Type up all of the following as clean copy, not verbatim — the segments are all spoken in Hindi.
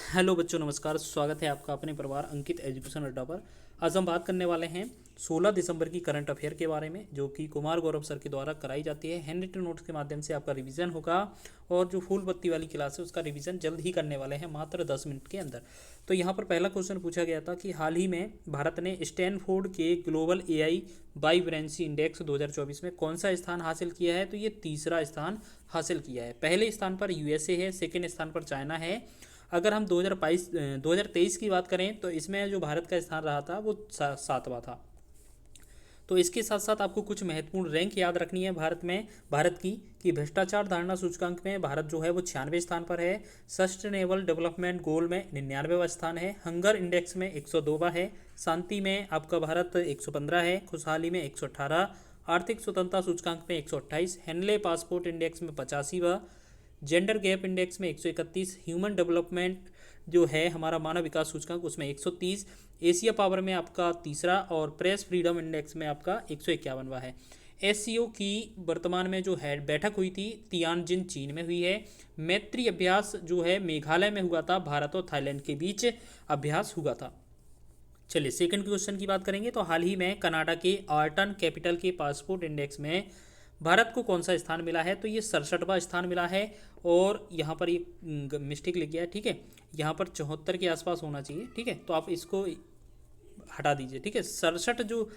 हेलो बच्चों, नमस्कार। स्वागत है आपका अपने परिवार अंकित एजुकेशन अड्डा पर। आज हम बात करने वाले हैं 16 दिसंबर की करंट अफेयर के बारे में, जो कि कुमार गौरव सर के द्वारा कराई जाती है। हैंड रिटन नोट्स के माध्यम से आपका रिवीजन होगा और जो फूल पत्ती वाली क्लास है उसका रिवीजन जल्द ही करने वाले हैं, मात्र 10 मिनट के अंदर। तो यहाँ पर पहला क्वेश्चन पूछा गया था कि हाल ही में भारत ने स्टैनफोर्ड के ग्लोबल एआई वाइब्रेंसी इंडेक्स 2024 में कौन सा स्थान हासिल किया है? तो ये तीसरा स्थान हासिल किया है। पहले स्थान पर यूएसए है, सेकेंड स्थान पर चाइना है। अगर हम 2023 की बात करें तो इसमें जो भारत का स्थान रहा था वो सातवां था। तो इसके साथ साथ आपको कुछ महत्वपूर्ण रैंक याद रखनी है भारत की कि भ्रष्टाचार धारणा सूचकांक में भारत जो है वो 96 स्थान पर है। सस्टेनेबल डेवलपमेंट गोल में 99वां स्थान है। हंगर इंडेक्स में 102वां है। शांति में आपका भारत 115 है। खुशहाली में 118। आर्थिक स्वतंत्रता सूचकांक में 128। हेनले पासपोर्ट इंडेक्स में 85वां। जेंडर गैप इंडेक्स में 131। ह्यूमन डेवलपमेंट जो है हमारा मानव विकास सूचकांक उसमें 130। एशिया पावर में आपका तीसरा और प्रेस फ्रीडम इंडेक्स में आपका 151वां है। एससीओ की वर्तमान में जो है बैठक हुई थी तियानजिन चीन में हुई है। मैत्री अभ्यास जो है मेघालय में हुआ था, भारत और थाईलैंड के बीच अभ्यास हुआ था। चलिए सेकंड क्वेश्चन की बात करेंगे तो हाल ही में कनाडा के आर्टन कैपिटल के पासपोर्ट इंडेक्स में भारत को कौन सा स्थान मिला है? तो ये 67वां स्थान मिला है। और यहाँ पर ये मिस्टेक लिख गया है, ठीक है। यहाँ पर 74 के आसपास होना चाहिए, ठीक है। तो आप इसको हटा दीजिए, ठीक है। 67 जो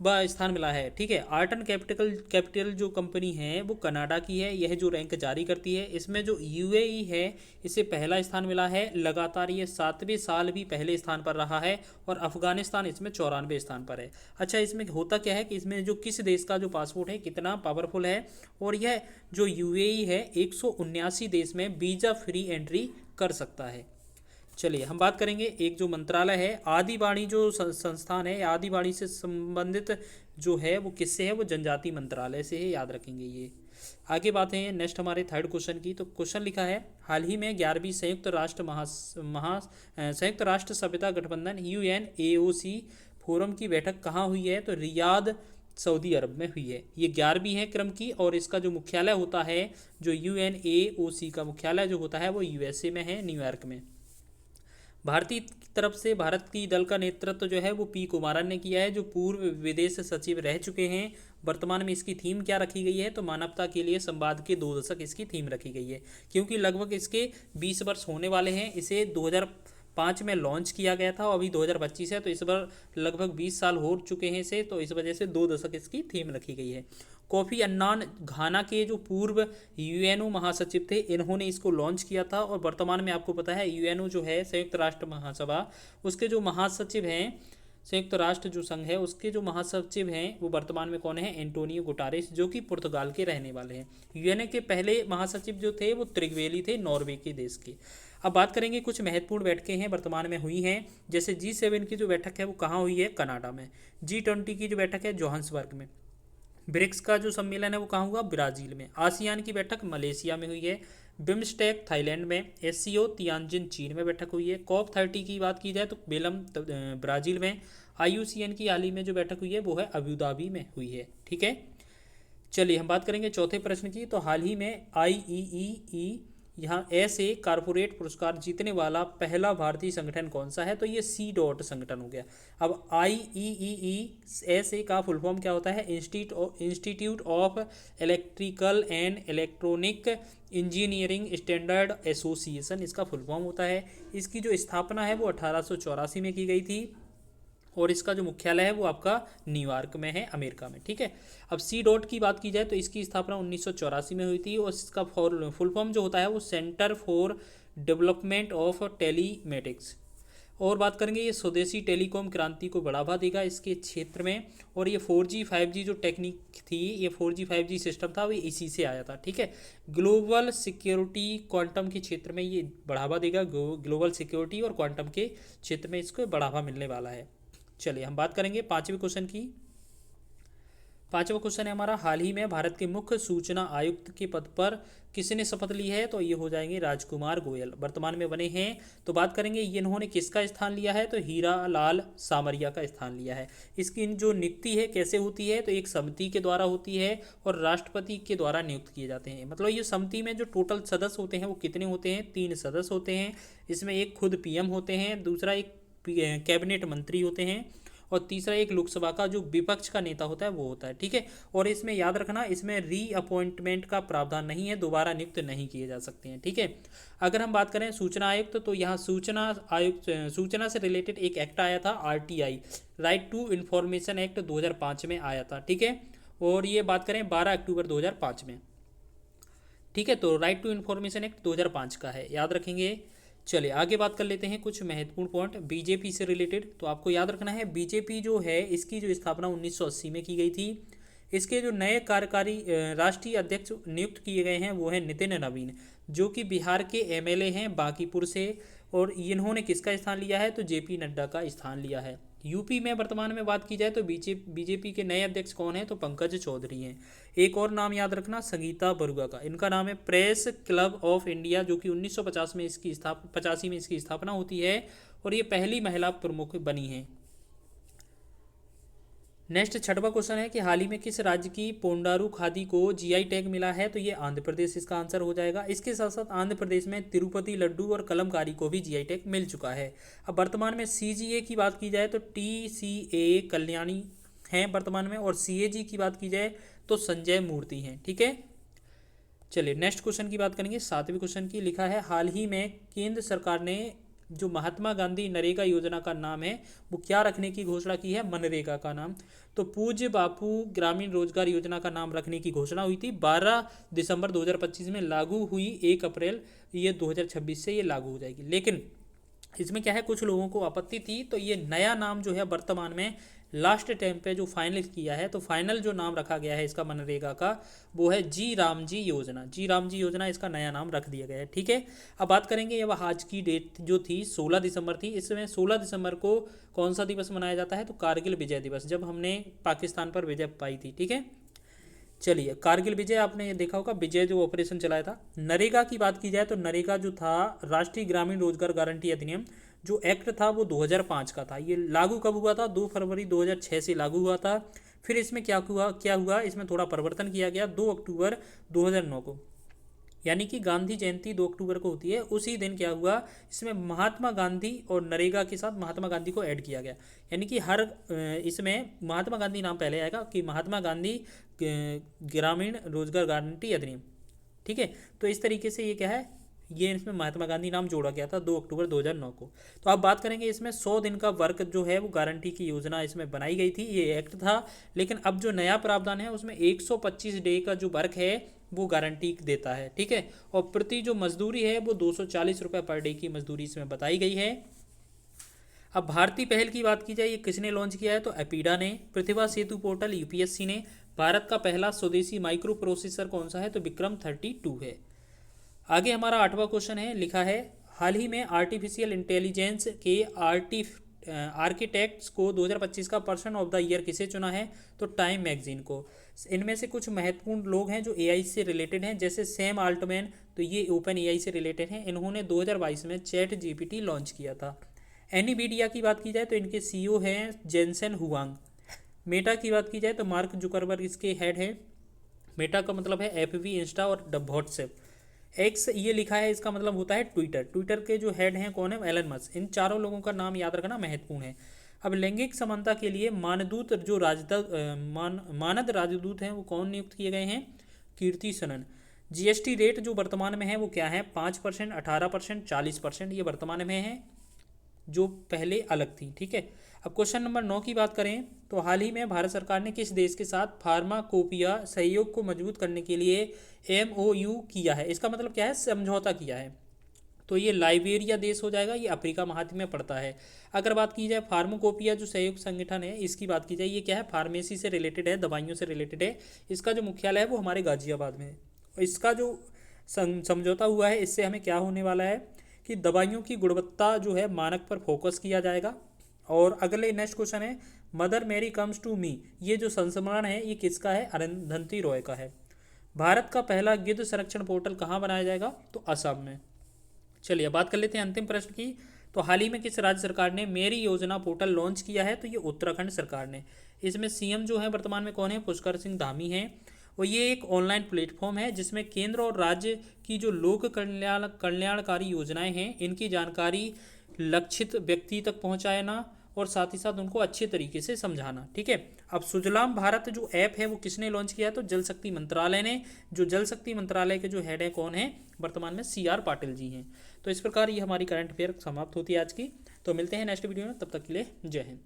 स्थान मिला है, ठीक है। आर्टन कैपिटल जो कंपनी है वो कनाडा की है। यह जो रैंक जारी करती है इसमें जो यूएई है इसे पहला स्थान मिला है। लगातार ये 7वें साल भी पहले स्थान पर रहा है। और अफगानिस्तान इसमें 94वें स्थान पर है। अच्छा, इसमें होता क्या है कि इसमें जो किस देश का जो पासपोर्ट है कितना पावरफुल है, और यह जो यूएई है 179 देश में वीज़ा फ्री एंट्री कर सकता है। चलिए हम बात करेंगे एक जो मंत्रालय है आदिवाणी जो संस्थान है, आदिवाणी से संबंधित जो है वो किससे है? वो जनजाति मंत्रालय से है, याद रखेंगे ये। आगे बात है नेक्स्ट हमारे थर्ड क्वेश्चन की। तो क्वेश्चन लिखा है हाल ही में 11वीं संयुक्त राष्ट्र सभ्यता गठबंधन UNAOC फोरम की बैठक कहाँ हुई है? तो रियाद सऊदी अरब में हुई है। ये 11वीं है क्रम की और इसका जो मुख्यालय होता है, जो UNAOC का मुख्यालय जो होता है वो यूएसए में है, न्यूयॉर्क में। भारतीय तरफ से भारत की दल का नेतृत्व जो है वो पी कुमारन ने किया है, जो पूर्व विदेश सचिव रह चुके हैं। वर्तमान में इसकी थीम क्या रखी गई है? तो मानवता के लिए संवाद के 2 दशक इसकी थीम रखी गई है, क्योंकि लगभग इसके 20 वर्ष होने वाले हैं। इसे 2005 में लॉन्च किया गया था और अभी 2025 है, तो इस बार लगभग 20 साल हो चुके हैं इसे, तो इस वजह से 2 दशक इसकी थीम रखी गई है। कोफी अन्नान घाना के जो पूर्व यूएनओ महासचिव थे, इन्होंने इसको लॉन्च किया था। और वर्तमान में आपको पता है यूएनओ जो है संयुक्त राष्ट्र महासभा, उसके जो महासचिव हैं, संयुक्त राष्ट्र जो संघ है उसके जो महासचिव हैं वो वर्तमान में कौन है? एंटोनियो गुटारेस, जो कि पुर्तगाल के रहने वाले हैं। यूएनए के पहले महासचिव जो थे वो त्रिगवेली थे, नॉर्वे के देश के। अब बात करेंगे कुछ महत्वपूर्ण बैठकें हैं वर्तमान में हुई हैं, जैसे G7 की जो बैठक है वो कहाँ हुई है? कनाडा में। G20 की जो बैठक है जोहान्सबर्ग में। ब्रिक्स का जो सम्मेलन है वो कहाँ हुआ? ब्राजील में। आसियान की बैठक मलेशिया में हुई है। बिम्स्टेक थाईलैंड में। एससीओ तियानजिन चीन में बैठक हुई है। COP30 की बात की जाए तो बेलम ब्राजील में। IUCN की हाल ही में जो बैठक हुई है वो है अबू धाबी में हुई है, ठीक है। चलिए हम बात करेंगे चौथे प्रश्न की। तो हाल ही में IEEE यहाँ ऐसे कारपोरेट पुरस्कार जीतने वाला पहला भारतीय संगठन कौन सा है? तो ये C संगठन हो गया। अब IEEE ऐसे का फुल फॉर्म क्या होता है? Institute of electrical and electronic engineering standard association इसका फुल फॉर्म होता है। इसकी जो स्थापना है वो 1884 में की गई थी और इसका जो मुख्यालय है वो आपका न्यूयॉर्क में है, अमेरिका में, ठीक है। अब C की बात की जाए तो इसकी स्थापना 1984 में हुई थी और इसका फुल फॉर्म जो होता है वो centre for development of telematics. और बात करेंगे ये स्वदेशी टेलीकॉम क्रांति को बढ़ावा देगा इसके क्षेत्र में। और ये 4G 5G जो टेक्निक थी, ये 4G 5G सिस्टम था, वो इसी से आया था, ठीक है। ग्लोबल सिक्योरिटी क्वांटम के क्षेत्र में ये बढ़ावा देगा। ग्लोबल सिक्योरिटी और क्वांटम के क्षेत्र में इसको बढ़ावा मिलने वाला है। चलिए हम बात करेंगे पांचवें क्वेश्चन की। पांचवा क्वेश्चन है हमारा, हाल ही में भारत के मुख्य सूचना आयुक्त के पद पर किसने शपथ ली है? तो ये हो जाएंगे राजकुमार गोयल, वर्तमान में बने हैं। तो बात करेंगे ये इन्होंने किसका स्थान लिया है? तो हीरा लाल सामरिया का स्थान लिया है। इसकी जो नियुक्ति है कैसे होती है? तो एक समिति के द्वारा होती है और राष्ट्रपति के द्वारा नियुक्त किए जाते हैं। मतलब ये समिति में जो टोटल सदस्य होते हैं वो कितने होते हैं? 3 सदस्य होते हैं। इसमें एक खुद पीएम होते हैं, दूसरा एक कैबिनेट मंत्री होते हैं और तीसरा एक लोकसभा का जो विपक्ष का नेता होता है वो होता है। ठीक है, और इसमें याद रखना, इसमें रीअपॉइंटमेंट का प्रावधान नहीं है, दोबारा नियुक्त नहीं किए जा सकते हैं। ठीक है, अगर हम बात करें सूचना आयुक्त, तो यहाँ सूचना आयुक्त सूचना से रिलेटेड एक एक्ट आया था, RTI, right to information act 2005 में आया था। ठीक है, और ये बात करें 12 अक्टूबर 2005 में। ठीक है, तो राइट टू इन्फॉर्मेशन एक्ट 2005 का है, याद रखेंगे। चलिए आगे बात कर लेते हैं कुछ महत्वपूर्ण पॉइंट बीजेपी से रिलेटेड। तो आपको याद रखना है बीजेपी जो है इसकी जो स्थापना 1980 में की गई थी। इसके जो नए कार्यकारी राष्ट्रीय अध्यक्ष नियुक्त किए गए हैं वो है नितिन नवीन, जो कि बिहार के एमएलए हैं बांकीपुर से, और इन्होंने किसका स्थान लिया है? तो जेपी नड्डा का स्थान लिया है। यूपी में वर्तमान में बात की जाए तो बीजेपी के नए अध्यक्ष कौन है? तो पंकज चौधरी हैं। एक और नाम याद रखना, संगीता बरुआ का, इनका नाम है प्रेस क्लब ऑफ इंडिया, जो कि 1950 में इसकी 85 में इसकी स्थापना होती है और ये पहली महिला प्रमुख बनी है। नेक्स्ट छठवा क्वेश्चन है कि हाल ही में किस राज्य की पोंडारू खादी को जीआई टैग मिला है? तो ये आंध्र प्रदेश इसका आंसर हो जाएगा। इसके साथ साथ आंध्र प्रदेश में तिरुपति लड्डू और कलमकारी को भी जीआई टैग मिल चुका है। अब वर्तमान में सीजीए की बात की जाए तो टीसीए कल्याणी हैं वर्तमान में, और सीएजी की बात की जाए तो संजय मूर्ति हैं। ठीक है, चलिए नेक्स्ट क्वेश्चन की बात करेंगे। 7वें क्वेश्चन की लिखा है, हाल ही में केंद्र सरकार ने जो महात्मा गांधी नरेगा योजना का नाम है वो क्या रखने की घोषणा की है? मनरेगा का नाम। तो पूज्य बापू ग्रामीण रोजगार योजना का नाम रखने की घोषणा हुई थी। 12 दिसंबर 2025 में लागू हुई, 1 अप्रैल ये 2026 से ये लागू हो जाएगी। लेकिन इसमें क्या है, कुछ लोगों को आपत्ति थी, तो ये नया नाम जो है वर्तमान में लास्ट टाइम पे जो फाइनल किया है, तो फाइनल जो नाम रखा गया है इसका मनरेगा का वो है जी राम जी योजना। जी राम जी योजना इसका नया नाम रख दिया गया है। ठीक है, अब बात करेंगे, अब आज की डेट जो थी 16 दिसंबर थी। इसमें 16 दिसंबर को कौन सा दिवस मनाया जाता है? तो कारगिल विजय दिवस, जब हमने पाकिस्तान पर विजय पाई थी। ठीक है, चलिए कारगिल विजय आपने ये देखा होगा, विजय जो ऑपरेशन चलाया था। नरेगा की बात की जाए तो नरेगा जो था राष्ट्रीय ग्रामीण रोजगार गारंटी अधिनियम जो एक्ट था वो 2005 का था। ये लागू कब हुआ था? 2 फरवरी 2006 से लागू हुआ था। फिर इसमें क्या हुआ इसमें थोड़ा परिवर्तन किया गया 2 अक्टूबर 2009 को, यानी कि गांधी जयंती 2 अक्टूबर को होती है, उसी दिन क्या हुआ इसमें महात्मा गांधी और नरेगा के साथ महात्मा गांधी को ऐड किया गया। यानी कि हर इसमें महात्मा गांधी नाम पहले आएगा कि महात्मा गांधी ग्रामीण रोजगार गारंटी अधिनियम। ठीक है, तो इस तरीके से ये क्या है, ये इसमें महात्मा गांधी नाम जोड़ा गया था 2 अक्टूबर 2009 को। तो अब बात करेंगे इसमें 100 दिन का वर्क जो है वो गारंटी की योजना इसमें बनाई गई थी, ये एक्ट था। लेकिन अब जो नया प्रावधान है उसमें 125 डे का जो वर्क है वो गारंटी देता है। ठीक है, और प्रति जो मजदूरी है वो 240 रुपये पर डे की मजदूरी इसमें बताई गई है। अब भारतीय पहल की बात की जाए, ये किसने लॉन्च किया है? तो एपीडा ने। प्रतिभा सेतु पोर्टल यूपीएससी ने। भारत का पहला स्वदेशी माइक्रो प्रोसेसर कौन सा है? तो विक्रम 32 है। आगे हमारा 8वां क्वेश्चन है, लिखा है हाल ही में आर्टिफिशियल इंटेलिजेंस के आर्किटेक्ट्स को 2025 का पर्सन ऑफ द ईयर किसे चुना है? तो टाइम मैगजीन को। इनमें से कुछ महत्वपूर्ण लोग हैं जो एआई से रिलेटेड हैं, जैसे सैम आल्टमैन, तो ये ओपन एआई से रिलेटेड हैं। इन्होंने 2022 में चैट जीपीटी लॉन्च किया था। एनवीडिया की बात की जाए तो इनके सीईओ हैं जेनसेन हुआंग। मेटा की बात की जाए तो मार्क जुकरबर्ग इसके हेड हैं। मेटा का मतलब है एफबी, इंस्टा और व्हाट्सएप। एक्स ये लिखा है, इसका मतलब होता है ट्विटर। ट्विटर के जो हेड हैं कौन है? Elon Musk. इन चारों लोगों का नाम याद रखना महत्वपूर्ण है। अब लैंगिक समानता के लिए मानद राजदूत हैं वो कौन नियुक्त किए गए हैं? कीर्ति सनन। जीएसटी रेट जो वर्तमान में है वो क्या है? 5%, 18%, 40%, ये वर्तमान में है, जो पहले अलग थी। ठीक है, अब क्वेश्चन नंबर 9 की बात करें तो हाल ही में भारत सरकार ने किस देश के साथ फार्माकोपिया सहयोग को मजबूत करने के लिए एमओयू किया है? इसका मतलब क्या है? समझौता किया है। तो ये लाइबेरिया देश हो जाएगा, ये अफ्रीका महाद्वीप में पड़ता है। अगर बात की जाए फार्माकोपिया जो सहयोग संगठन है इसकी बात की जाए, ये क्या है? फार्मेसी से रिलेटेड है, दवाइयों से रिलेटेड है। इसका जो मुख्यालय है वो हमारे गाजियाबाद में है। इसका जो समझौता हुआ है इससे हमें क्या होने वाला है कि दवाइयों की गुणवत्ता जो है मानक पर फोकस किया जाएगा। और अगले नेक्स्ट क्वेश्चन है, मदर मेरी कम्स टू मी, ये जो संस्मरण है ये किसका है? अरुंधति रॉय का है। भारत का पहला गिद्ध संरक्षण पोर्टल कहाँ बनाया जाएगा? तो असम में। चलिए बात कर लेते हैं अंतिम प्रश्न की। तो हाल ही में किस राज्य सरकार ने मेरी योजना पोर्टल लॉन्च किया है? तो ये उत्तराखंड सरकार ने। इसमें सीएम जो है वर्तमान में कौन है? पुष्कर सिंह धामी हैं। और ये एक ऑनलाइन प्लेटफॉर्म है जिसमें केंद्र और राज्य की जो लोक कल्याणकारी योजनाएं हैं इनकी जानकारी लक्षित व्यक्ति तक पहुंचाना और साथ ही साथ उनको अच्छे तरीके से समझाना। ठीक है। अब सुजलाम भारत जो ऐप है वो किसने लॉन्च किया? तो जल शक्ति मंत्रालय ने। जो जल शक्ति मंत्रालय के जो हेड है कौन है वर्तमान में? CR पाटिल जी हैं। तो इस प्रकार ये हमारी करंट अफेयर समाप्त होती है आज की। तो मिलते हैं नेक्स्ट वीडियो में, तब तक के लिए जय हिंद।